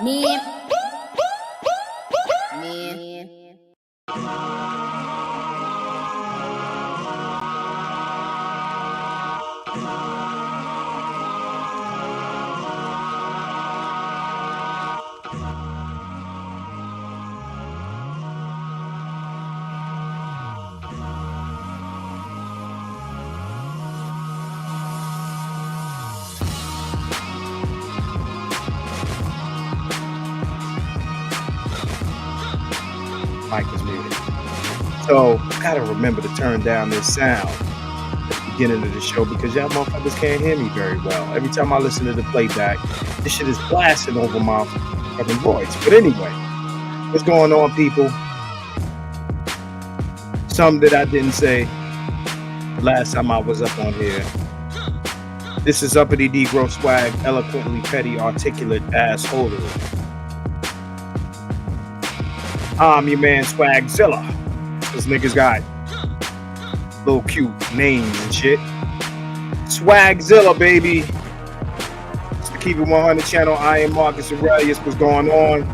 Me. Mic is muted. So gotta remember to turn down this sound at the beginning of the show because y'all motherfuckers can't hear me very well. Every time I listen to the playback, this shit is blasting over my fucking voice. But anyway, what's going on, people? Something that I didn't say last time I was up on here. This is Uppity Negro Swag, eloquently petty, articulate assholery. I'm your man Swagzilla. This niggas got little cute names and shit. Swagzilla, baby. It's the Keep It 100 channel. I am Marcus Aurelius. What's going on?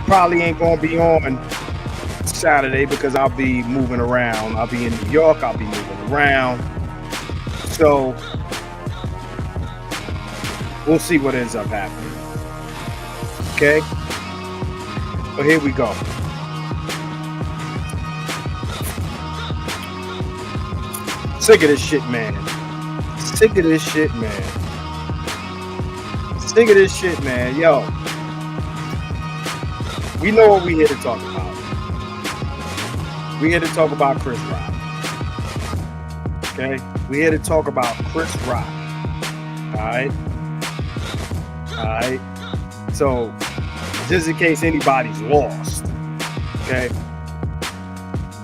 Probably ain't gonna be on Saturday because I'll be moving around. I'll be in New York. I'll be moving around. So we'll see what ends up happening. Okay, but here we go. Sick of this shit, man. Sick of this shit, man. Sick of this shit, man. Yo, we know what we here to talk about. We here to talk about Chris Rock. Okay, we here to talk about Chris Rock. All right. So, just in case anybody's lost, okay?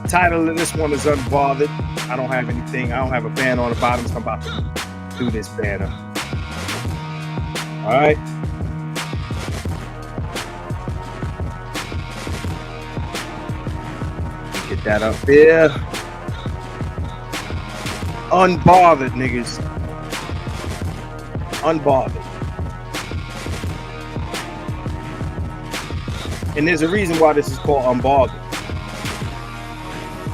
Title of this one is Unbothered. I don't have anything. I don't have a banner on the bottom, so I'm about to do this banner. All right? Get that up there. Unbothered, niggas. Unbothered. And there's a reason why this is called Unbothered.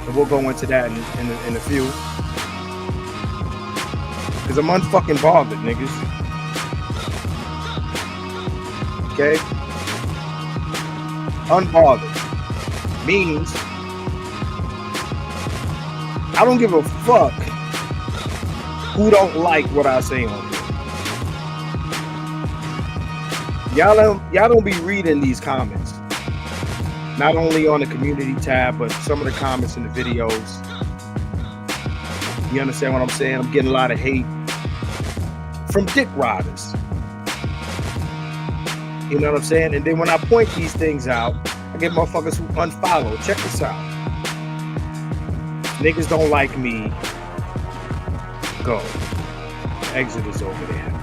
And we'll go into that in a few. Because I'm unfucking bothered, niggas. Okay? Unbothered means I don't give a fuck who don't like what I say on here. Y'all don't be reading these comments. Not only on the community tab, but some of the comments in the videos. You understand what I'm saying? I'm getting a lot of hate from dick riders. You know what I'm saying? And then when I point these things out, I get motherfuckers who unfollow. Check this out. Niggas don't like me. Go. The exit is over there.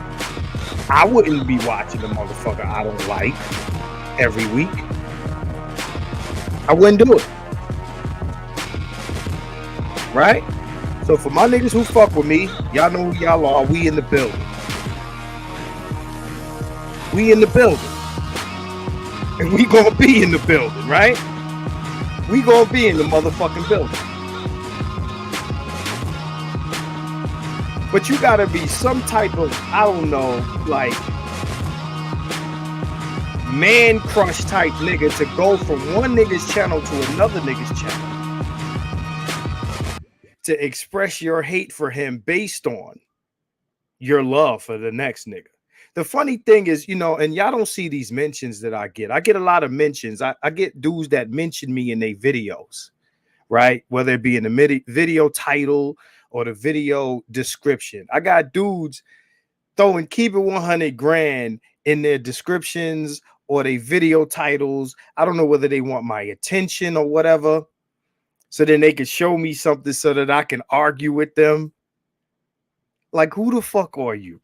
I wouldn't be watching the motherfucker I don't like every week. I wouldn't do it. Right? So for my niggas who fuck with me, y'all know who y'all are. We in the building. We in the building. And we gonna be in the building, right? We gonna be in the motherfucking building. But you gotta be some type of, I don't know, like man crush type nigga to go from one nigga's channel to another nigga's channel to express your hate for him based on your love for the next nigga. The funny thing is, you know, and y'all don't see these mentions that I get. I get a lot of mentions. I get dudes that mention me in their videos, right? Whether it be in the video title or the video description. I got dudes throwing Keep It 100 grand in their descriptions or they video titles. I don't know whether they want my attention or whatever. So then they can show me something so that I can argue with them. Like, who the fuck are you?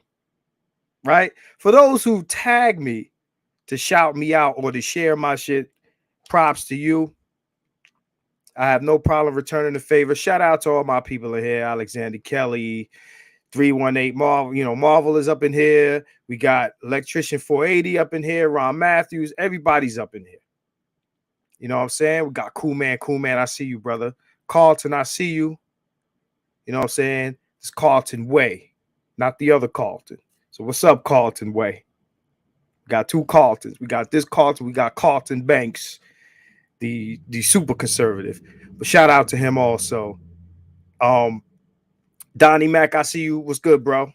Right? For those who tag me to shout me out or to share my shit, props to you. I have no problem returning the favor. Shout out to all my people in here. Alexander Kelly, 318 Marvel, Marvel is up in here. We got Electrician 480 up in here. Ron Matthews, everybody's up in here. You know what I'm saying? We got Cool Man, I see you, brother. Carlton, I see you. You know what I'm saying? It's Carlton Way, not the other Carlton. So what's up, Carlton Way? We got two Carltons. We got this Carlton. We got Carlton Banks, the super conservative. But shout out to him also. Donnie Mac, I see you. What's good, bro?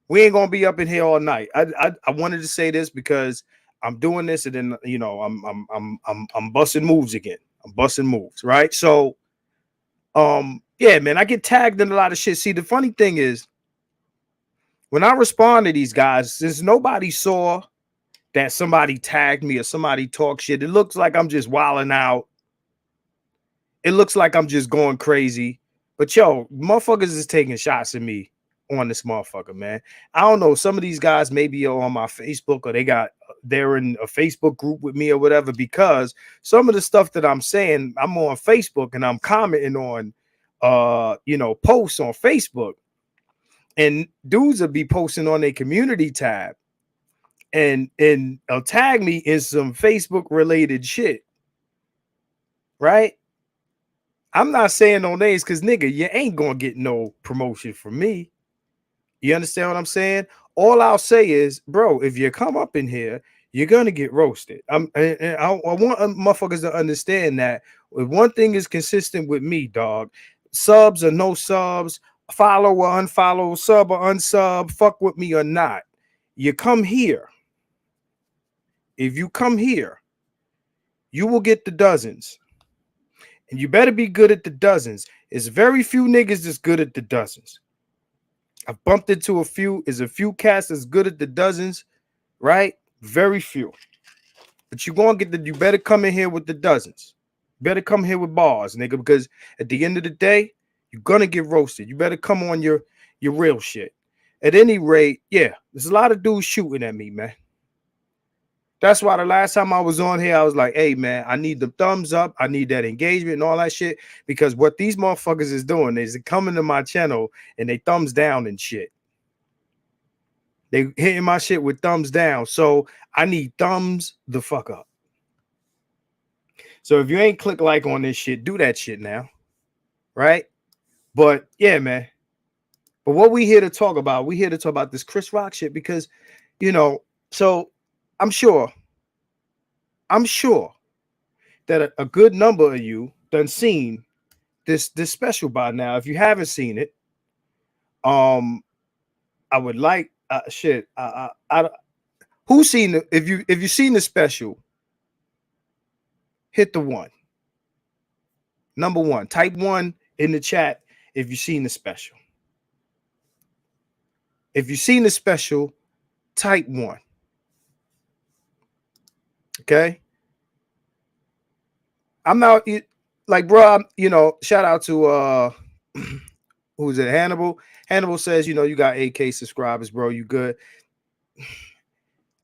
We ain't gonna be up in here all night. I wanted to say this because I'm doing this, and then I'm busting moves again. I'm busting moves, right? So, yeah, man, I get tagged in a lot of shit. See, the funny thing is, when I respond to these guys, since nobody saw that somebody tagged me or somebody talk shit, it looks like I'm just wilding out. It looks like I'm just going crazy. But yo, motherfuckers is taking shots at me on this motherfucker, man. I don't know. Some of these guys maybe are on my Facebook, or they're in a Facebook group with me or whatever, because some of the stuff that I'm saying, I'm on Facebook and I'm commenting on posts on Facebook, and dudes will be posting on their community tab and tag me in some Facebook related shit, right? I'm not saying no names because, nigga, you ain't gonna get no promotion from me. You understand what I'm saying? All I'll say is, bro, if you come up in here, you're gonna get roasted. I want motherfuckers to understand that if one thing is consistent with me, dog, subs or no subs, follow or unfollow, sub or unsub, fuck with me or not. You come here. If you come here, you will get the dozens. And you better be good at the dozens. It's very few niggas that's good at the dozens. I've bumped into a few cats that's good at the dozens, right? Very few. But you better come in here with the dozens. You better come here with bars, nigga, because at the end of the day, you're gonna get roasted. You better come on your real shit. At any rate, yeah, there's a lot of dudes shooting at me, man. That's why the last time I was on here, I was like, hey, man, I need the thumbs up. I need that engagement and all that shit. Because what these motherfuckers is doing is coming to my channel and they thumbs down and shit. They hitting my shit with thumbs down. So I need thumbs the fuck up. So if you ain't click like on this shit, do that shit now. Right? But yeah, man. But what we here to talk about, this Chris Rock shit because, so I'm sure that a good number of you done seen this special by now. If you haven't seen it, I would like who's seen it? If you seen the special, hit the one. Number one, type one in the chat if you've seen the special. If you've seen the special, type one. Okay. I'm not like, bro, shout out to who's it? Hannibal. Hannibal says, you got 8K subscribers, bro. You good.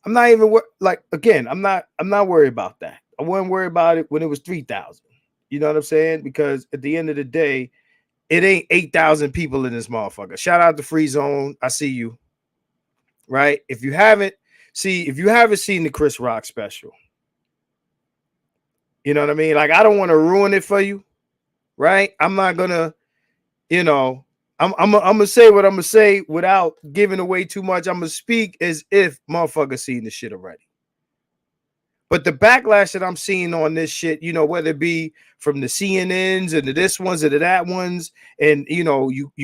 I'm not even I'm not worried about that. I wasn't worried about it when it was 3,000. You know what I'm saying? Because at the end of the day, it ain't 8,000 people in this motherfucker. Shout out to Free Zone. I see you. Right? If you haven't seen the Chris Rock special, you know what I mean? Like, I don't want to ruin it for you. Right? I'm not gonna, I'm gonna say what I'm gonna say without giving away too much. I'm gonna speak as if motherfuckers seen the shit already. But the backlash that I'm seeing on this shit, whether it be from the CNNs and the this ones and the that ones, and you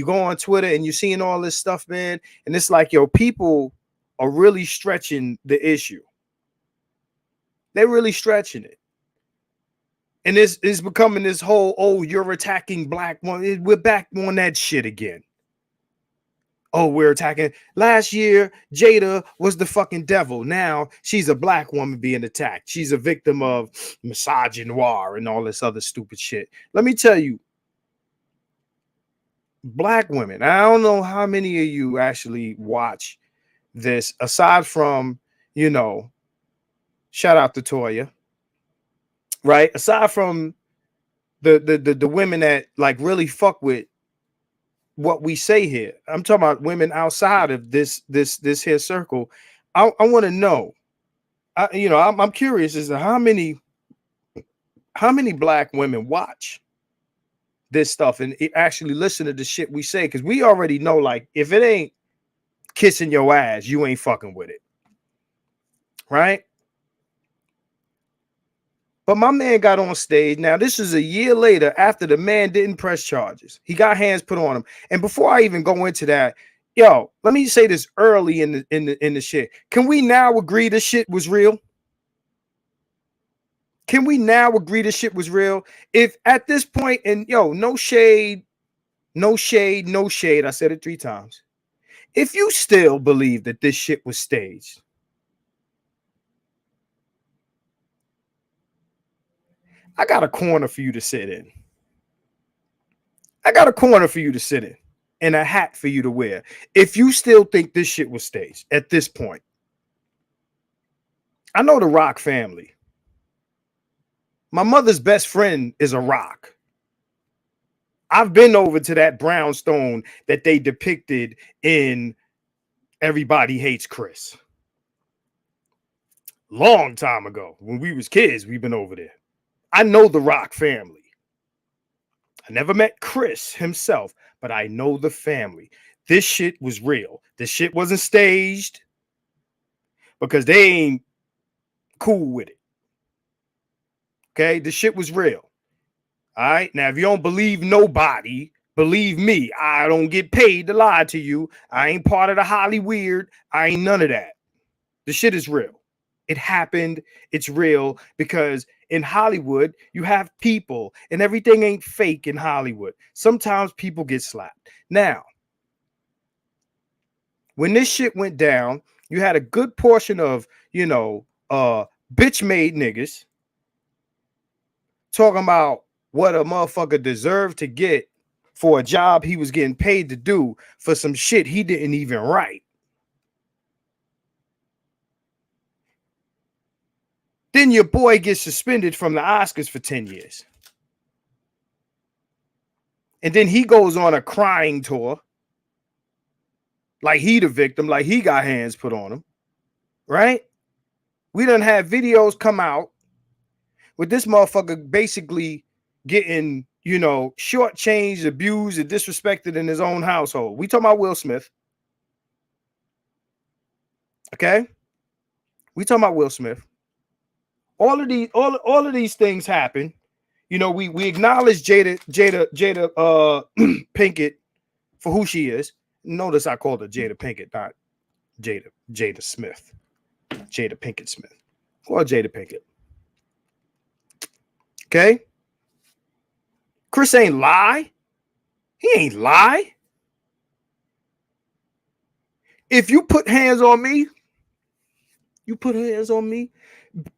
go on Twitter and you're seeing all this stuff, man, and it's like, yo, people are really stretching the issue. They're really stretching it. And this is becoming this whole, oh, you're attacking black women. We're back on that shit again. Oh, we're attacking. Last year, Jada was the fucking devil. Now she's a black woman being attacked. She's a victim of misogynoir and all this other stupid shit. Let me tell you, black women, I don't know how many of you actually watch this, aside from, shout out to Toya, right? Aside from the women that like really fuck with what we say here. I'm talking about women outside of this here circle. I want to know. I'm curious as to how many black women watch this stuff and actually listen to the shit we say, because we already know, like, if it ain't kissing your ass, you ain't fucking with it, right? But my man got on stage. Now, this is a year later after the man didn't press charges. He got hands put on him. And before I even go into that, yo, let me say this early in the shit. Can we now agree this shit was real? Can we now agree this shit was real? If at this point, and yo, no shade, no shade, no shade. I said it 3 times. If you still believe that this shit was staged, I got a corner for you to sit in. I got a corner for you to sit in and a hat for you to wear. If you still think this shit was staged at this point. I know the Rock family. My mother's best friend is a Rock. I've been over to that brownstone that they depicted in Everybody Hates Chris. Long time ago, when we was kids, we've been over there. I know the Rock family. I never met Chris himself, but I know the family. This shit was real. This shit wasn't staged because they ain't cool with it. Okay, this shit was real. All right, now if you don't believe nobody, believe me, I don't get paid to lie to you. I ain't part of the Hollyweird. I ain't none of that. The shit is real. It happened. It's real, because in Hollywood, you have people, and everything ain't fake in Hollywood. Sometimes people get slapped. Now, when this shit went down, you had a good portion of, bitch-made niggas talking about what a motherfucker deserved to get for a job he was getting paid to do for some shit he didn't even write. Then your boy gets suspended from the Oscars for 10 years. And then he goes on a crying tour. Like he the victim, like he got hands put on him. Right? We done had videos come out with this motherfucker basically getting, shortchanged, abused, and disrespected in his own household. We talking about Will Smith. Okay? We talking about Will Smith. All of these things happen. We acknowledge Jada Pinkett for who she is. Notice I called her Jada Pinkett, not Jada Smith. Jada Pinkett Smith. Or Jada Pinkett. Okay? Chris ain't lie. He ain't lie. If you put hands on me,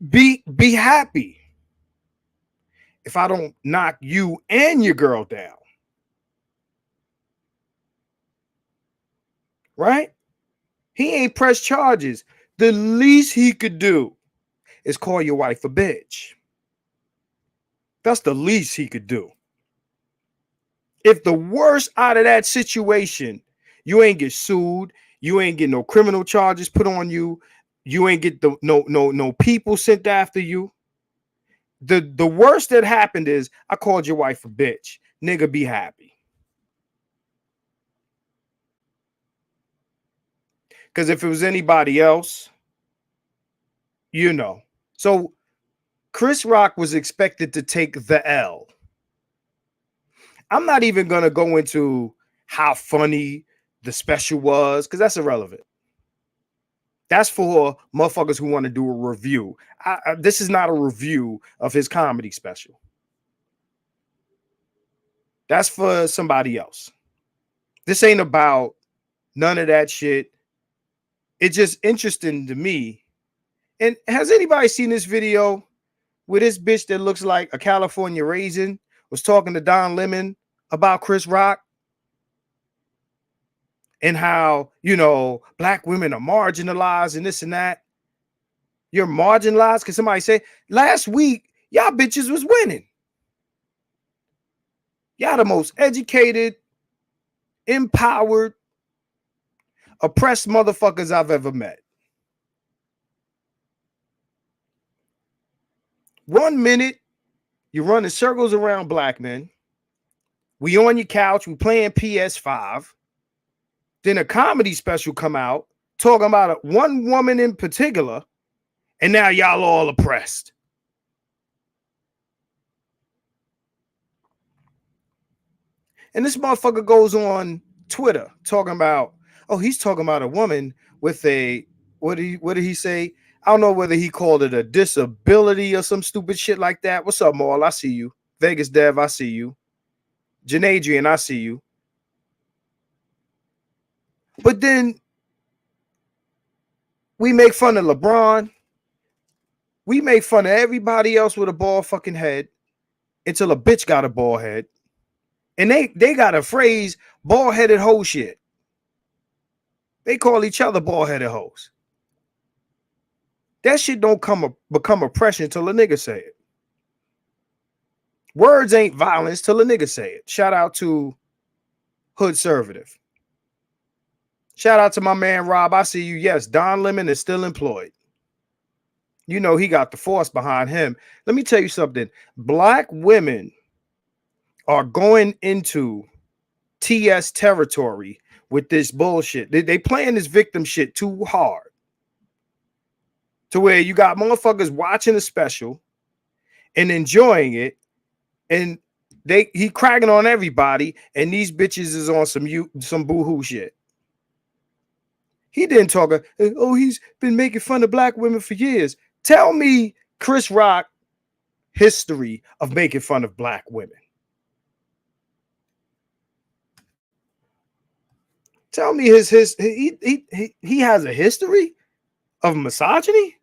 be happy if I don't knock you and your girl down. Right? He ain't pressed charges. The least he could do is call your wife a bitch. That's the least he could do. If the worst out of that situation, you ain't get sued, you ain't get no criminal charges put on you, you ain't get no people sent after you. The worst that happened is I called your wife a bitch. Nigga, be happy. Because if it was anybody else, So Chris Rock was expected to take the L. I'm not even going to go into how funny the special was, because that's irrelevant. That's for motherfuckers who want to do a review. This is not a review of his comedy special. That's for somebody else. This ain't about none of that shit. It's just interesting to me. And has anybody seen this video where this bitch that looks like a California raisin was talking to Don Lemon about Chris Rock? And how, black women are marginalized and this and that. You're marginalized because somebody said last week, y'all bitches was winning. Y'all the most educated, empowered, oppressed motherfuckers I've ever met. 1 minute, you're running circles around black men. We on your couch, we playing PS5. Then a comedy special come out talking about one woman in particular, and now y'all all oppressed. And this motherfucker goes on Twitter talking about, oh, he's talking about a woman with a, what did he say? I don't know whether he called it a disability or some stupid shit like that. What's up, Maul? I see you. Vegas Dev, I see you. Janadrian, I see you. But then we make fun of LeBron. We make fun of everybody else with a bald fucking head until a bitch got a bald head. And they got a phrase, bald-headed hoe shit. They call each other bald-headed hoes. That shit don't become oppression till a nigga say it. Words ain't violence till a nigga say it. Shout out to Hood Conservative. Shout out to my man Rob. I see you. Yes, Don Lemon is still employed. You know he got the force behind him. Let me tell you something. Black women are going into TS territory with this bullshit. They playing this victim shit too hard. To where you got motherfuckers watching a special and enjoying it, and he cracking on everybody, and these bitches is on some boohoo shit. He didn't talk, oh, he's been making fun of black women for years. Tell me Chris Rock history of making fun of black women. Tell me he has a history of misogyny.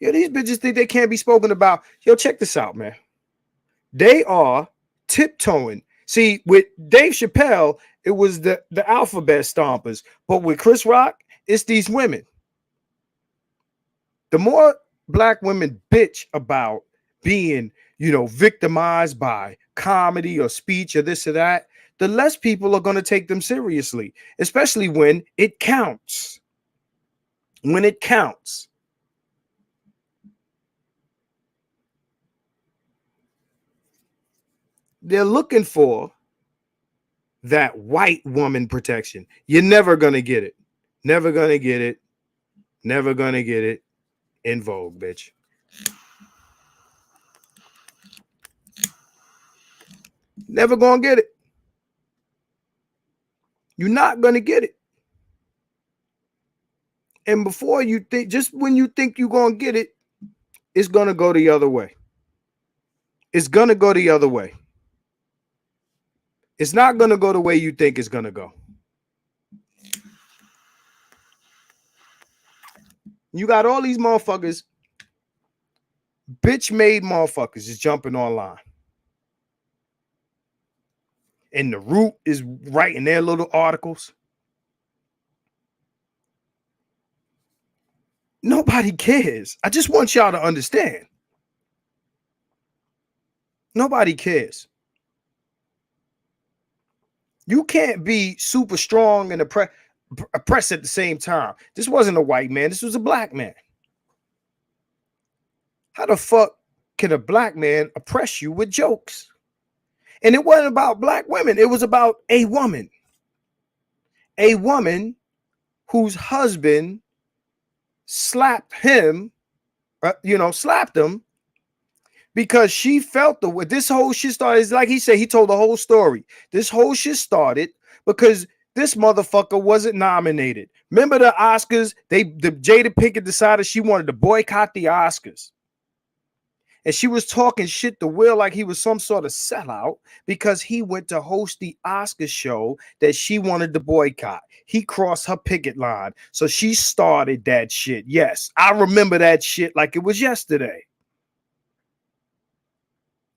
Yo, these bitches think they can't be spoken about. Yo, check this out, man. They are tiptoeing. See, with Dave Chappelle, it was the alphabet stompers. But with Chris Rock, it's these women. The more black women bitch about being, victimized by comedy or speech or this or that, the less people are going to take them seriously, especially when it counts. When it counts. They're looking for that white woman protection. You're never going to get it. Never going to get it. Never going to get it. In Vogue, bitch. Never going to get it. You're not going to get it. And before you think, just when you think you're going to get it, it's going to go the other way. It's going to go the other way. It's not going to go the way you think it's going to go. You got all these motherfuckers, bitch-made motherfuckers is jumping online. And the Root is writing their little articles. Nobody cares. I just want y'all to understand. Nobody cares. You can't be super strong and oppressed at the same time. This wasn't a white man. This was a black man. How the fuck can a black man oppress you with jokes? And it wasn't about black women. It was about a woman. A woman whose husband slapped him, slapped him because she felt the way. This whole shit started, like he said, he told the whole story. This whole shit started because this motherfucker wasn't nominated. Remember the Oscars? The Jada Pinkett decided she wanted to boycott the Oscars. And she was talking shit to Will like he was some sort of sellout because he went to host the Oscar show that she wanted to boycott. He crossed her picket line. So she started that shit. Yes, I remember that shit like it was yesterday.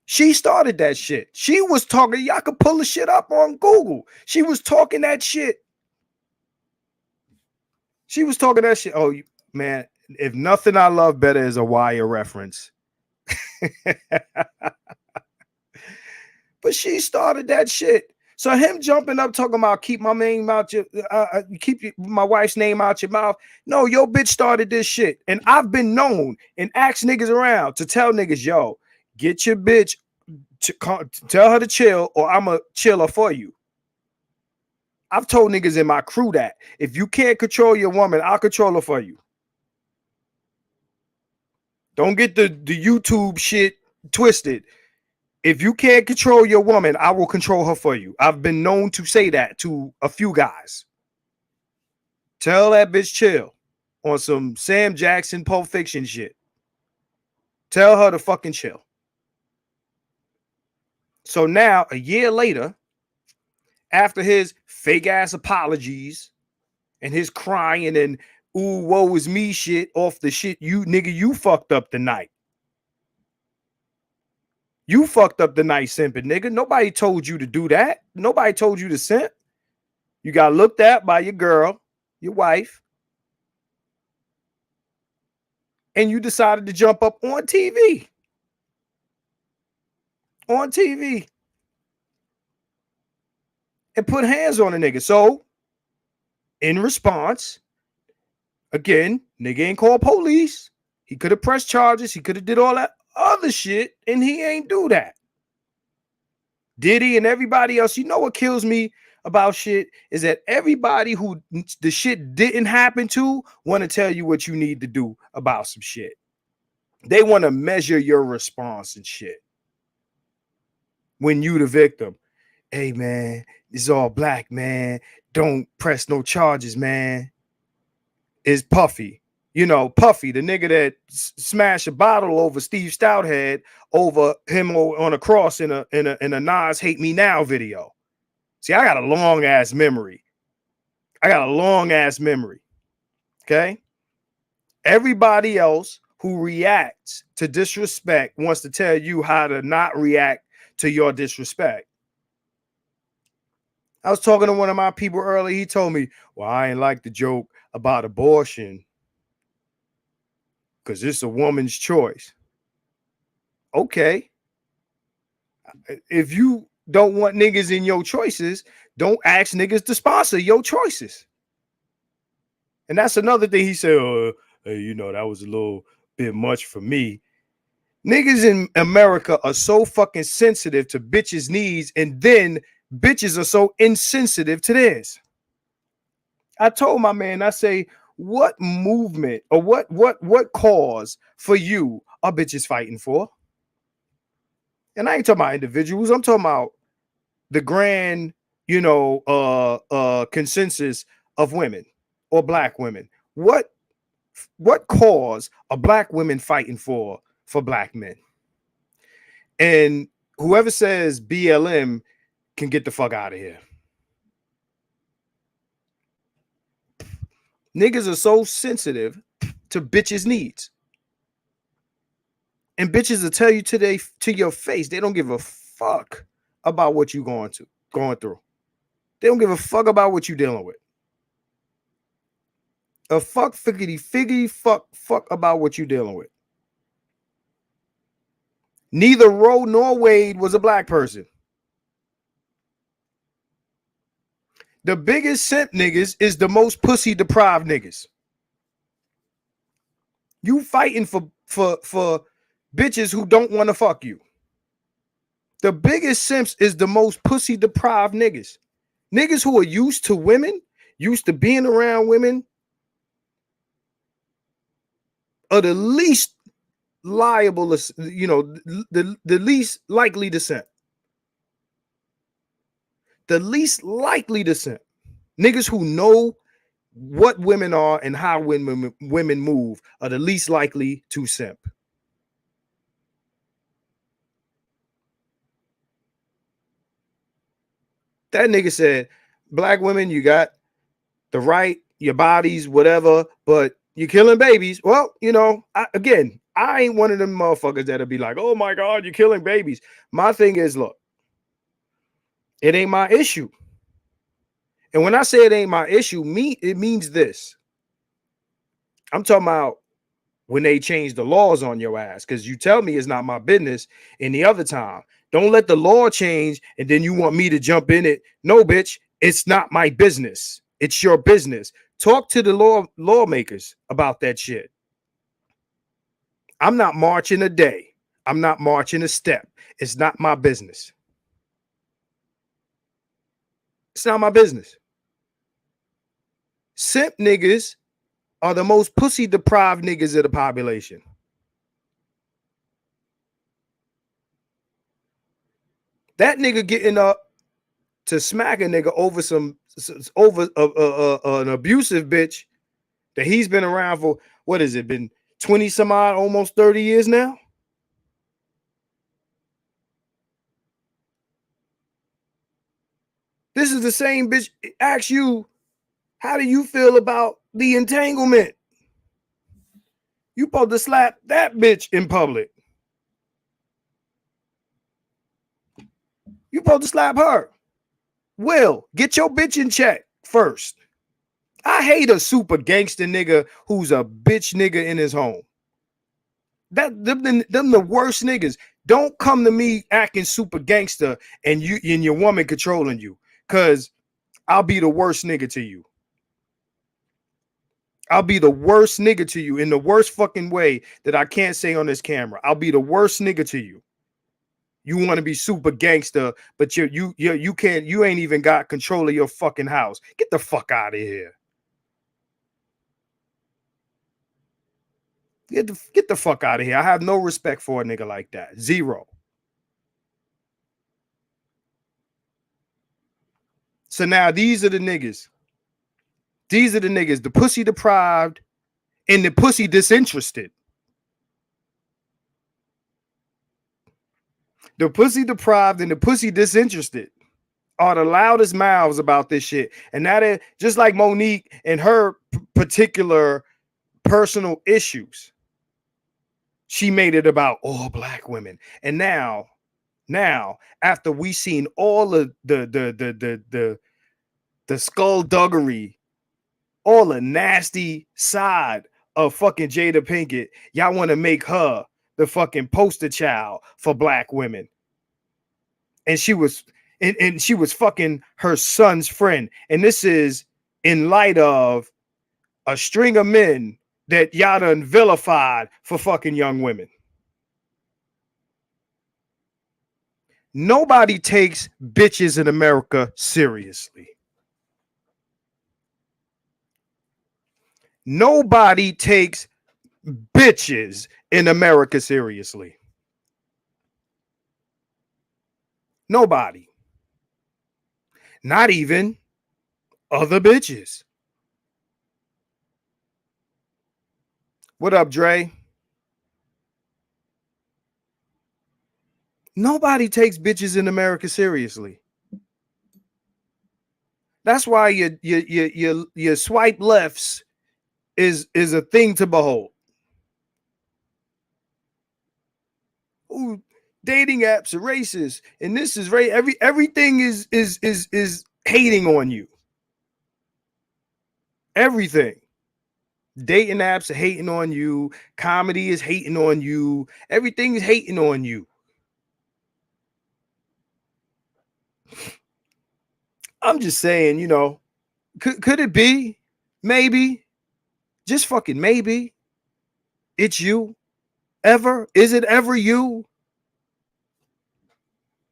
She started that shit. She was talking. Y'all could pull the shit up on Google. She was talking that shit. She was talking that shit. Oh, man, if nothing I love better is a Wire reference. But she started that shit. So him jumping up talking about keep my name out your keep my wife's name out your mouth. No, your bitch started this shit. And I've been known and asked niggas around to tell niggas, yo, get your bitch to tell her to chill or I'ma chill her for you. I've told niggas in my crew that if you can't control your woman, I'll control her for you. Don't get the YouTube shit twisted. If you can't control your woman, I will control her for you. I've been known to say that to a few guys. Tell that bitch chill on some Sam Jackson Pulp Fiction shit. Tell her to fucking chill. So now, a year later, after his fake ass apologies and his crying and ooh, woe is me shit off the shit you fucked up the night. You fucked up the night simping, nigga. Nobody told you to do that. Nobody told you to simp. You got looked at by your girl, your wife, and you decided to jump up on TV. On TV. And put hands on a nigga. So, in response, again, nigga ain't called police. He could have pressed charges. He could have did all that other shit, and he ain't do that. Diddy and everybody else. You know what kills me about shit is that everybody who the shit didn't happen to want to tell you what you need to do about some shit. They want to measure your response and shit. When you the victim. Hey, man, it's all black, man. Don't press no charges, man. Is Puffy. You know, Puffy, the nigga that smashed a bottle over Steve Stouthead over him on a cross in a Nas Hate Me Now video. See, I got a long ass memory. Okay. Everybody else who reacts to disrespect wants to tell you how to not react to your disrespect. I was talking to one of my people earlier. He told me, well, I ain't like the joke about abortion because it's a woman's choice. Okay. If you don't want niggas in your choices, don't ask niggas to sponsor your choices. And that's another thing he said, hey, you know, that was a little bit much for me. Niggas in America are so fucking sensitive to bitches' needs, and then bitches are so insensitive to theirs. I told my man, I say, what movement or what cause for you are bitches fighting for? And I ain't talking about individuals. I'm talking about the grand, you know, consensus of women or black women. What cause are black women fighting for black men? And whoever says BLM can get the fuck out of here. Niggas are so sensitive to bitches' needs. And bitches will tell you to your face, they don't give a fuck about what you going through. They don't give a fuck about what you dealing with. A fuck figgity fuck about what you dealing with. Neither Roe nor Wade was a black person. The biggest simp niggas is the most pussy deprived niggas. You fighting for bitches who don't want to fuck you. The biggest simps is the most pussy deprived niggas. Niggas who are used to women, used to being around women, are the least liable, you know, the least likely to simp. The least likely to simp. Niggas who know what women are and how women move are the least likely to simp. That nigga said, black women, you got the right, your bodies, whatever, but you're killing babies. Well, you know, I ain't one of them motherfuckers that'll be like, oh my God, you're killing babies. My thing is, look, it ain't my issue. And when I say it ain't my issue, it means this. I'm talking about when they change the laws on your ass, because you tell me it's not my business. And the other time, Don't let the law change and then you want me to jump in it. No, bitch, it's not my business. It's your business. Talk to the lawmakers about that shit. I'm not marching a day. I'm not marching a step. It's not my business. It's not my business. Simp niggas are the most pussy deprived niggas of the population. That nigga getting up to smack a nigga over an abusive bitch that he's been around for, what has it been, 20 some odd, almost 30 years now? This is the same bitch. Ask you, how do you feel about the entanglement? You supposed to slap that bitch in public. You supposed to slap her. Will, get your bitch in check first. I hate a super gangster nigga who's a bitch nigga in his home. Them the worst niggas. Don't come to me acting super gangster and your woman controlling you, cause I'll be the worst nigga to you. I'll be the worst nigga to you in the worst fucking way that I can't say on this camera. I'll be the worst nigga to you. You want to be super gangster, but you ain't even got control of your fucking house. Get the fuck out of here. Get the fuck out of here. I have no respect for a nigga like that. Zero. So now these are the niggas. These are the niggas, the pussy deprived and the pussy disinterested. The pussy deprived and the pussy disinterested are the loudest mouths about this shit. And that is just like Monique and her particular personal issues. She made it about all black women. And now after we seen all of the skullduggery, all the nasty side of fucking Jada Pinkett, y'all want to make her the fucking poster child for black women. And she was fucking her son's friend. And this is in light of a string of men that y'all done vilified for fucking young women. Nobody takes bitches in America seriously. Nobody takes bitches in America seriously. Nobody. Not even other bitches. What up, Dre? Nobody takes bitches in America seriously. That's why your swipe lefts is a thing to behold. Ooh, dating apps are racist, and this is everything is hating on you. Everything. Dating apps are hating on you. Comedy is hating on you. Everything is hating on you. I'm just saying, you know, could it be? Maybe. Just fucking maybe. It's you. Ever? Is it ever you?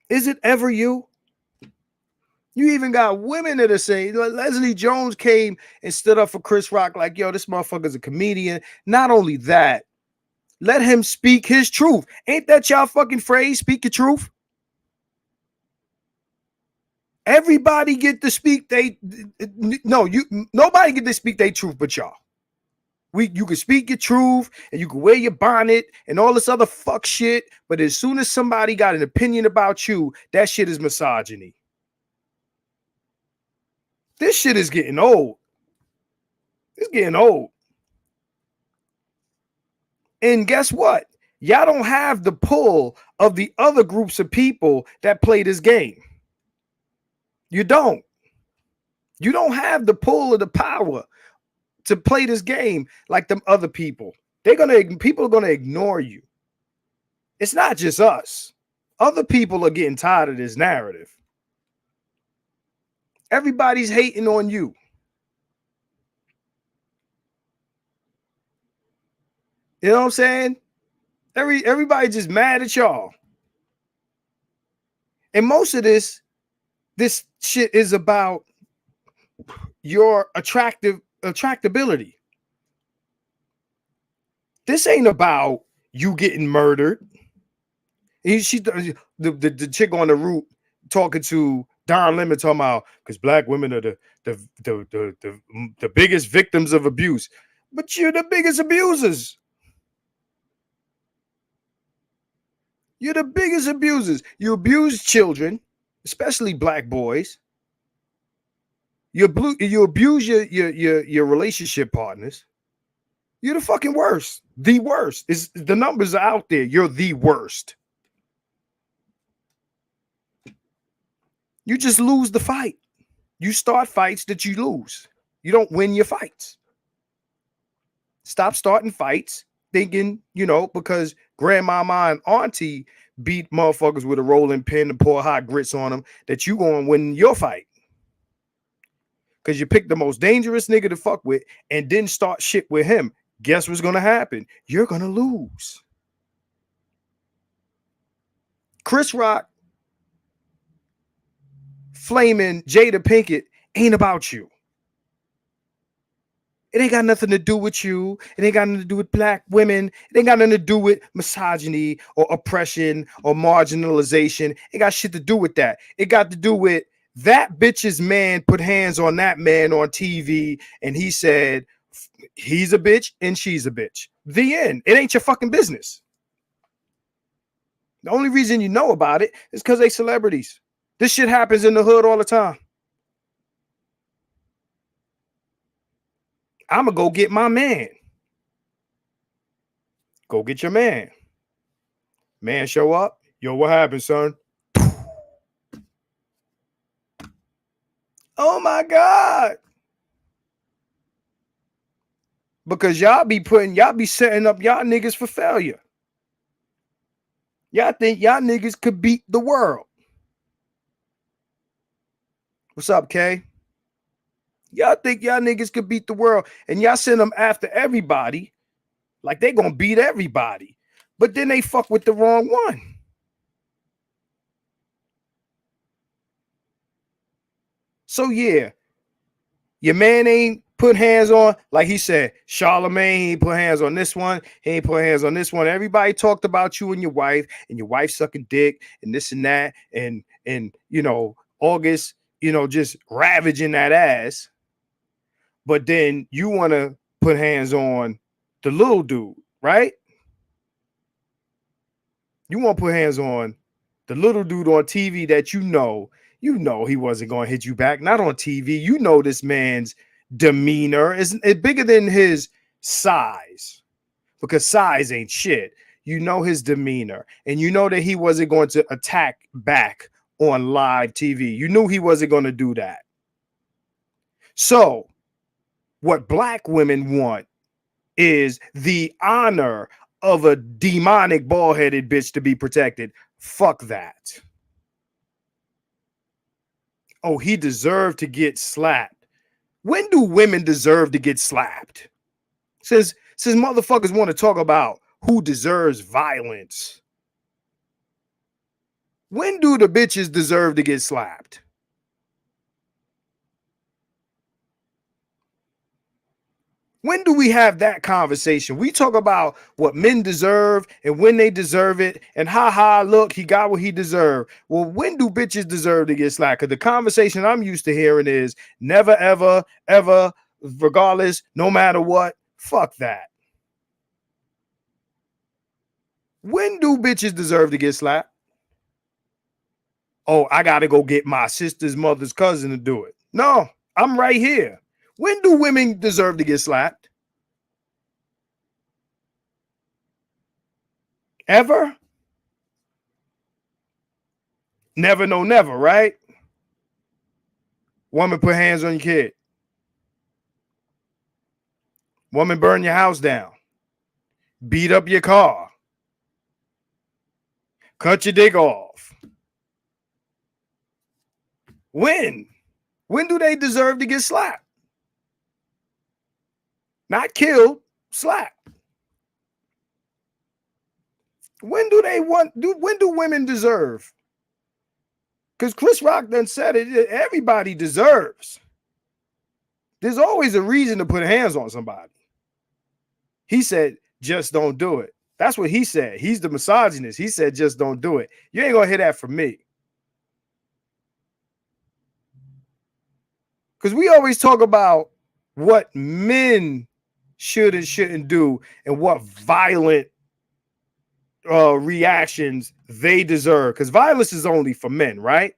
Is it ever you? You even got women that are saying, Leslie Jones came and stood up for Chris Rock like, yo, this motherfucker's a comedian. Not only that, let him speak his truth. Ain't that y'all fucking phrase? Speak your truth. Everybody get to speak nobody get to speak their truth but y'all. You can speak your truth and you can wear your bonnet and all this other fuck shit, but as soon as somebody got an opinion about you, that shit is misogyny. This shit is getting old. It's getting old. And guess what? Y'all don't have the pull of the other groups of people that play this game. You don't. You don't have the pull of the power to play this game like them other people. People are gonna ignore you. It's not just us. Other people are getting tired of this narrative. Everybody's hating on you. You know what I'm saying? Everybody just mad at y'all. And most of this shit is about your attractability. This ain't about you getting murdered. The chick on the route talking to Don Lemon talking about because black women are the biggest victims of abuse. But you're the biggest abusers. You're the biggest abusers. You abuse children, especially black boys. You abuse your relationship partners. You're the fucking worst. The worst. The numbers are out there. You're the worst. You just lose the fight. You start fights that you lose. You don't win your fights. Stop starting fights thinking, because grandmama and auntie beat motherfuckers with a rolling pin and pour hot grits on them, that you gonna win your fight. Because you picked the most dangerous nigga to fuck with and didn't start shit with him. Guess what's gonna happen? You're gonna lose. Chris Rock flaming Jada Pinkett ain't about you. It ain't got nothing to do with you. It ain't got nothing to do with black women. It ain't got nothing to do with misogyny or oppression or marginalization. It ain't got shit to do with that. It got to do with that bitch's man put hands on that man on TV and he said he's a bitch and she's a bitch. The end. It ain't your fucking business. The only reason you know about it is because they celebrities. This shit happens in the hood all the time. I'm going to go get my man. Go get your man. Man show up. Yo, what happened, son? Oh, my God. Because y'all be setting up y'all niggas for failure. Y'all think y'all niggas could beat the world. What's up, Kay? Y'all think y'all niggas could beat the world. And y'all send them after everybody. Like they gonna beat everybody. But then they fuck with the wrong one. So yeah, your man ain't put hands on, like he said, Charlemagne, he ain't put hands on this one, he ain't put hands on this one. Everybody talked about you and your wife sucking dick and this and that, and August, just ravaging that ass. But then you want to put hands on the little dude, right? You want to put hands on the little dude on TV that you know he wasn't going to hit you back. Not on TV. You know this man's demeanor is bigger than his size, because size ain't shit. You know his demeanor, and you know that he wasn't going to attack back on live TV. You knew he wasn't going to do that. So what black women want is the honor of a demonic bald-headed bitch to be protected. Fuck that. Oh, he deserved to get slapped. When do women deserve to get slapped? Since motherfuckers want to talk about who deserves violence, when do the bitches deserve to get slapped? When do we have that conversation? We talk about what men deserve and when they deserve it, and look, he got what he deserved. Well, when do bitches deserve to get slapped? Because the conversation I'm used to hearing is never, ever, ever, regardless, no matter what. Fuck that. When do bitches deserve to get slapped? Oh, I got to go get my sister's mother's cousin to do it. No, I'm right here. When do women deserve to get slapped? Ever? Never, no, never, right? Woman put hands on your kid. Woman burn your house down. Beat up your car. Cut your dick off. When? When do they deserve to get slapped? Not killed, slapped. When do they want? When do women deserve? Because Chris Rock done said it. Everybody deserves. There's always a reason to put hands on somebody. He said, just don't do it. That's what he said. He's the misogynist. He said, just don't do it. You ain't gonna hear that from me. Because we always talk about what men should and shouldn't do and what violent reactions they deserve. Because violence is only for men, right?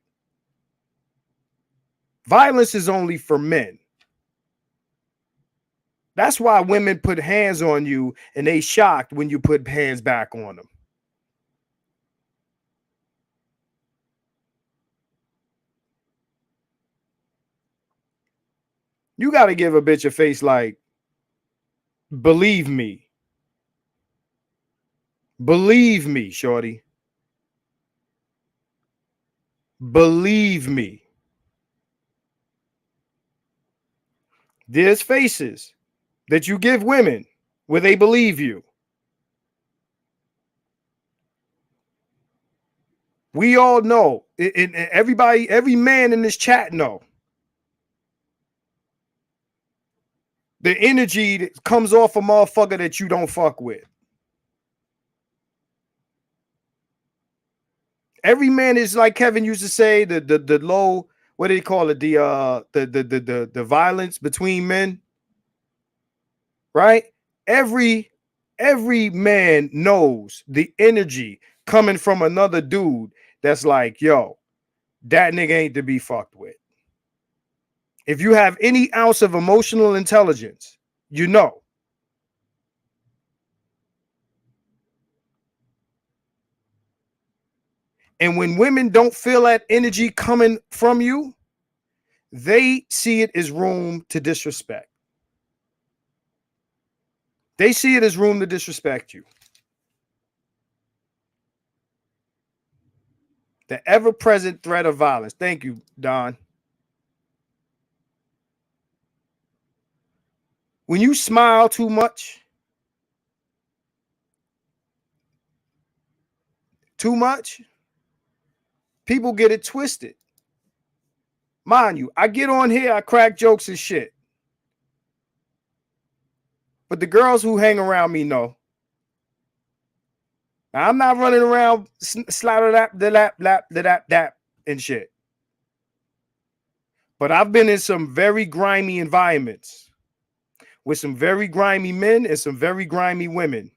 Violence is only for men. That's why women put hands on you and they shocked when you put hands back on them. You got to give a bitch a face like, believe me. Believe me, shorty. Believe me. There's faces that you give women where they believe you. We all know, everybody, every man in this chat know. The energy that comes off a motherfucker that you don't fuck with. Every man is like Kevin used to say, the low, what do they call it? The violence between men. Right? Every man knows the energy coming from another dude that's like, yo, that nigga ain't to be fucked with. If you have any ounce of emotional intelligence, you know. And when women don't feel that energy coming from you, they see it as room to disrespect. They see it as room to disrespect you. The ever-present threat of violence. Thank you, Don. When you smile too much, people get it twisted. Mind you, I get on here, I crack jokes and shit. But the girls who hang around me know. Now, I'm not running around slap and shit. But I've been in some very grimy environments with some very grimy men and some very grimy women.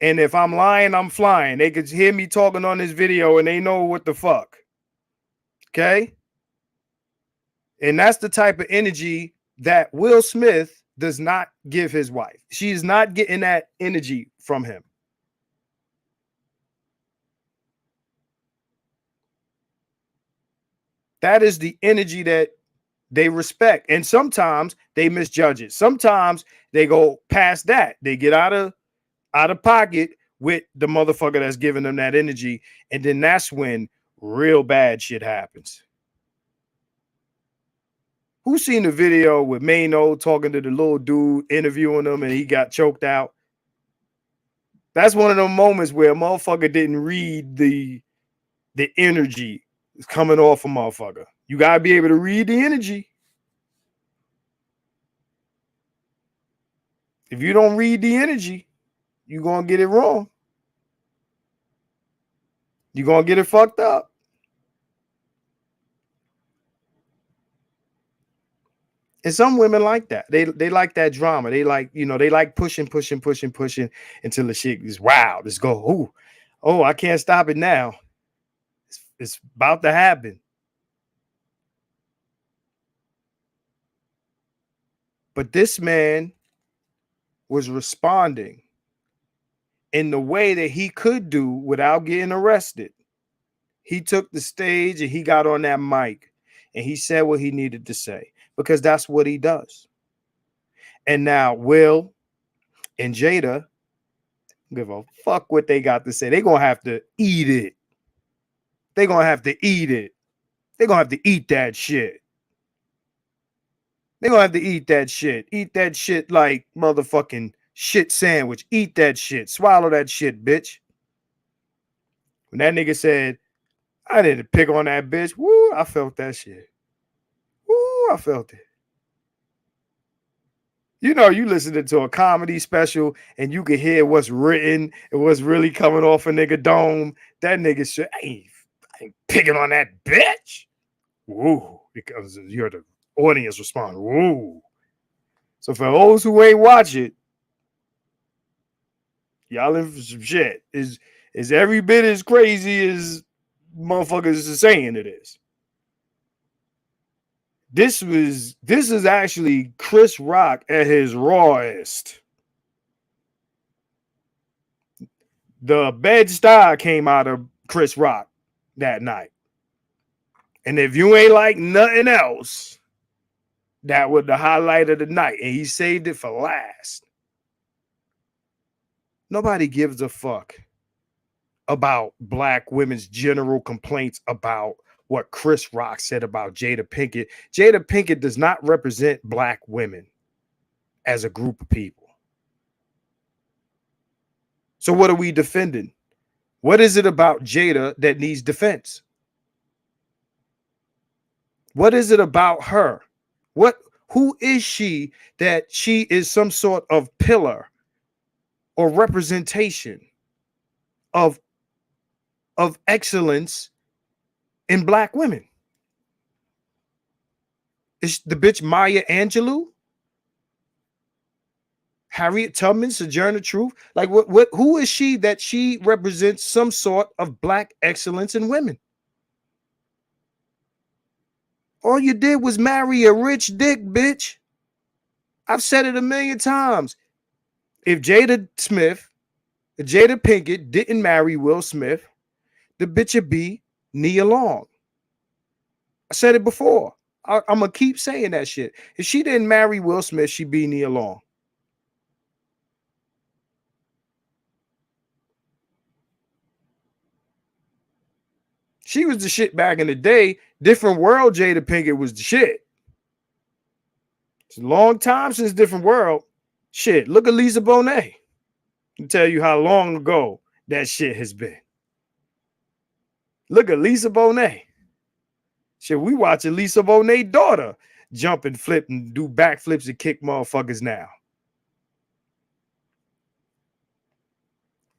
And if I'm lying, I'm flying. They could hear me talking on this video and they know what the fuck. Okay? And that's the type of energy that Will Smith does not give his wife. She is not getting that energy from him. That is the energy that they respect. And sometimes they misjudge it. Sometimes they go past that. They get out of pocket with the motherfucker that's giving them that energy. And then that's when real bad shit happens. Who seen the video with Mano talking to the little dude, interviewing him, and he got choked out? That's one of the moments where a motherfucker didn't read the energy that's coming off a motherfucker. You got to be able to read the energy. If you don't read the energy, you're going to get it wrong. You're going to get it fucked up. And some women like that. They like that drama. They like, they like pushing until the shit is wow. Let's go. Oh, I can't stop it now. It's about to happen. But this man was responding in the way that he could do without getting arrested. He took the stage and he got on that mic and he said what he needed to say because that's what he does. And now Will and Jada Give a fuck what they got to say. They gonna have to eat it. They gonna have to eat it. They gonna have to eat that shit. They gonna have to eat that shit. Eat that shit like motherfucking shit sandwich. Eat that shit. Swallow that shit, bitch. When that nigga said, I didn't pick on that bitch. Woo, I felt that shit. Woo, I felt it. You know, you listening to a comedy special and you can hear what's written and what's really coming off a nigga dome. That nigga shit, I ain't picking on that bitch. Woo, because you heard the audience respond. Woo. So for those who ain't watch it, y'all in for some shit. Is every bit as crazy as motherfuckers are saying it is. This is actually Chris Rock at his rawest. The Bed-Stuy came out of Chris Rock that night. And if you ain't like nothing else, that was the highlight of the night. And he saved it for last. Nobody gives a fuck about black women's general complaints about what Chris Rock said about Jada Pinkett. Jada Pinkett does not represent black women as a group of people. So what are we defending? What is it about Jada that needs defense? What is it about her? Who is she that she is some sort of pillar or representation of excellence in black women? Is the bitch Maya Angelou? Harriet Tubman, Sojourner Truth? Like who is she that she represents some sort of black excellence in women? All you did was marry a rich dick, bitch. I've said it a million times. If Jada Pinkett didn't marry Will Smith, the bitch would be Nia Long. I said it before. I'm going to keep saying that shit. If she didn't marry Will Smith, she'd be Nia Long. She was the shit back in the day. Different World Jada Pinkett was the shit. It's a long time since Different World. Shit, look at Lisa Bonet. I'll tell you how long ago that shit has been. Look at Lisa Bonet. Shit, we watching Lisa Bonet's daughter jump and flip and do backflips and kick motherfuckers now.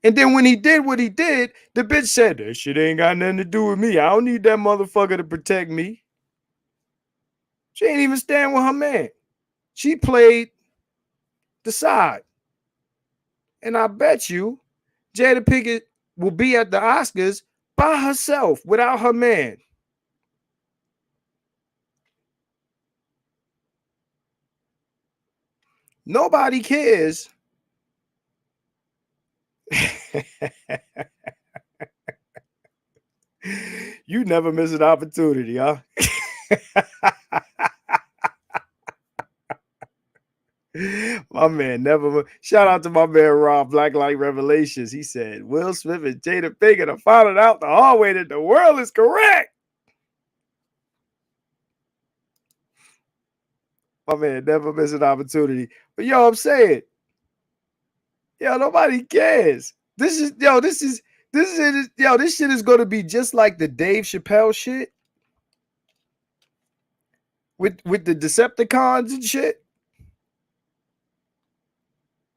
And then when he did what he did, the bitch said, that shit ain't got nothing to do with me. I don't need that motherfucker to protect me. She ain't even stand with her man. She played the side. And I bet you Jada Pinkett will be at the Oscars by herself without her man. Nobody cares. You never miss an opportunity, huh? My man never. Shout out to my man Rob Blacklight Revelations. He said Will Smith and Jada Pinkett are finding out the hard way that the world is correct. My man never miss an opportunity. But yo, I'm saying, yo, nobody cares. This shit is gonna be just like the Dave Chappelle shit with the Decepticons and shit.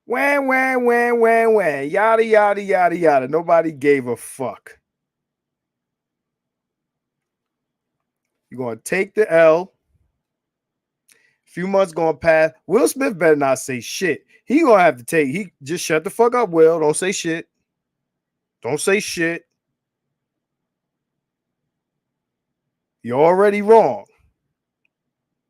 Wham, wham, wham, wham, wham. Yada, yada, yada, yada. Nobody gave a fuck. You're going to take the L. A few months going past. Will Smith better not say shit. He going to have to take, he just shut the fuck up, Will. Don't say shit. Don't say shit. You're already wrong.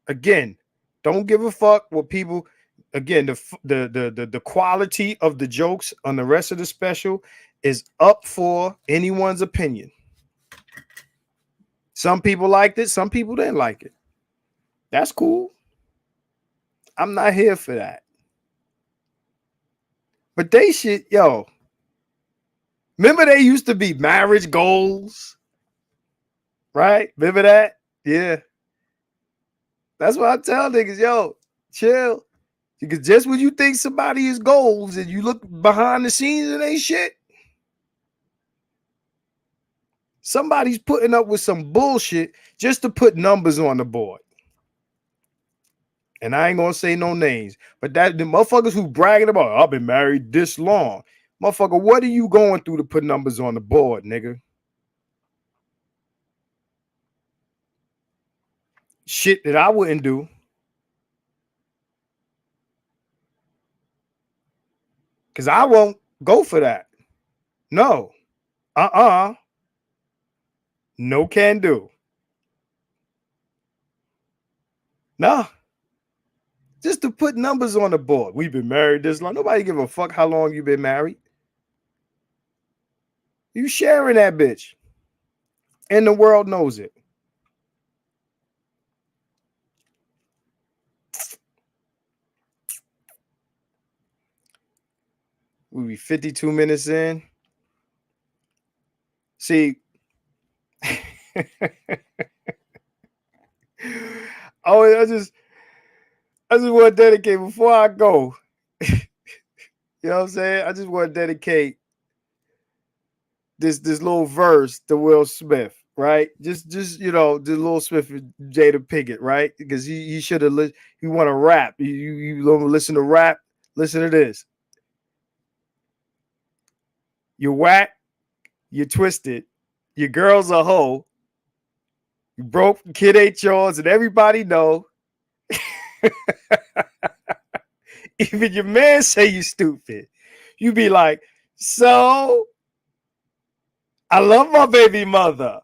Again, don't give a fuck what people, again, the quality of the jokes on the rest of the special is up for anyone's opinion. Some people liked it. Some people didn't like it. That's cool. I'm not here for that. But they should, yo, Remember they used to be marriage goals, right? Remember that? Yeah. That's why I tell niggas, yo, chill. Because just when you think somebody is goals and you look behind the scenes and they shit, somebody's putting up with some bullshit just to put numbers on the board. And I ain't gonna say no names, but that the motherfuckers who bragging about, I've been married this long. Motherfucker, what are you going through to put numbers on the board, nigga? Shit that I wouldn't do. Because I won't go for that. No. No can do. Nah. Just to put numbers on the board. We've been married this long. Nobody give a fuck how long you've been married. You sharing that bitch. And the world knows it. We be 52 minutes in. See. Oh, I just want to dedicate before I go. You know what I'm saying? I just want to dedicate this little verse to Will Smith, right? Just you know, the Will Smith and Jada Pinkett, right? Because he should have he want to rap. You listen to rap. Listen to this. You're whack. You're twisted. Your girl's a hoe. You broke. Kid ain't yours, and everybody know. Even your man say you stupid. You be like, so I love my baby mother.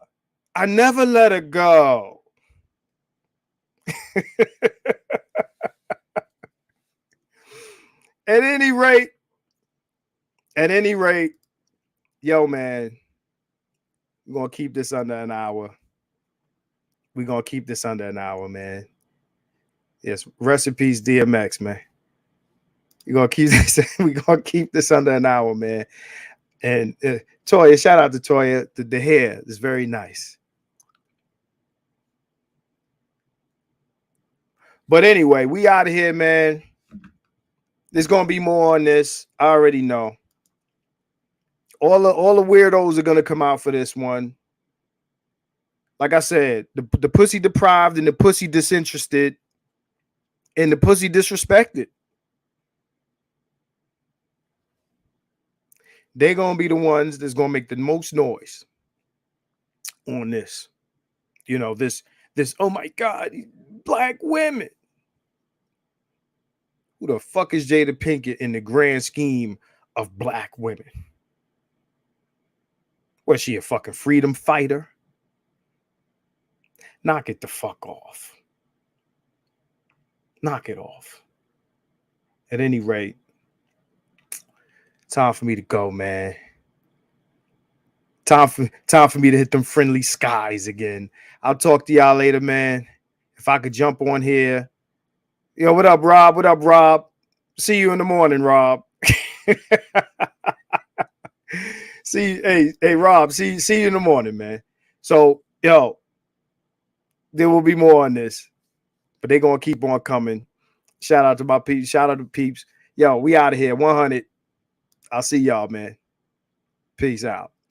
I never let her go. At any rate, yo, man, we're gonna keep this under an hour. We're gonna keep this under an hour, man. Yes, recipes DMX, man. We're gonna keep this. We're gonna keep this under an hour, man. And Toya, shout out to Toya. The hair is very nice. But anyway, we out of here, man. There's gonna be more on this. I already know. All the weirdos are gonna come out for this one. Like I said, the pussy deprived and the pussy disinterested and the pussy disrespected. They're gonna be the ones that's gonna make the most noise on this. You know, this oh my God, black women. Who the fuck is Jada Pinkett in the grand scheme of black women? Was she a fucking freedom fighter? Knock it the fuck off. Knock it off. At any rate, time for me to go, man. Time for me to hit them friendly skies again. I'll talk to y'all later, man. If I could jump on here. Yo, what up, Rob? What up, Rob? See you in the morning, Rob. hey, Rob, see you in the morning, man. So, yo, there will be more on this, but they're gonna keep on coming. Shout out to my peeps. Shout out to peeps. Yo, we out of here. 100. I'll see y'all, man. Peace out.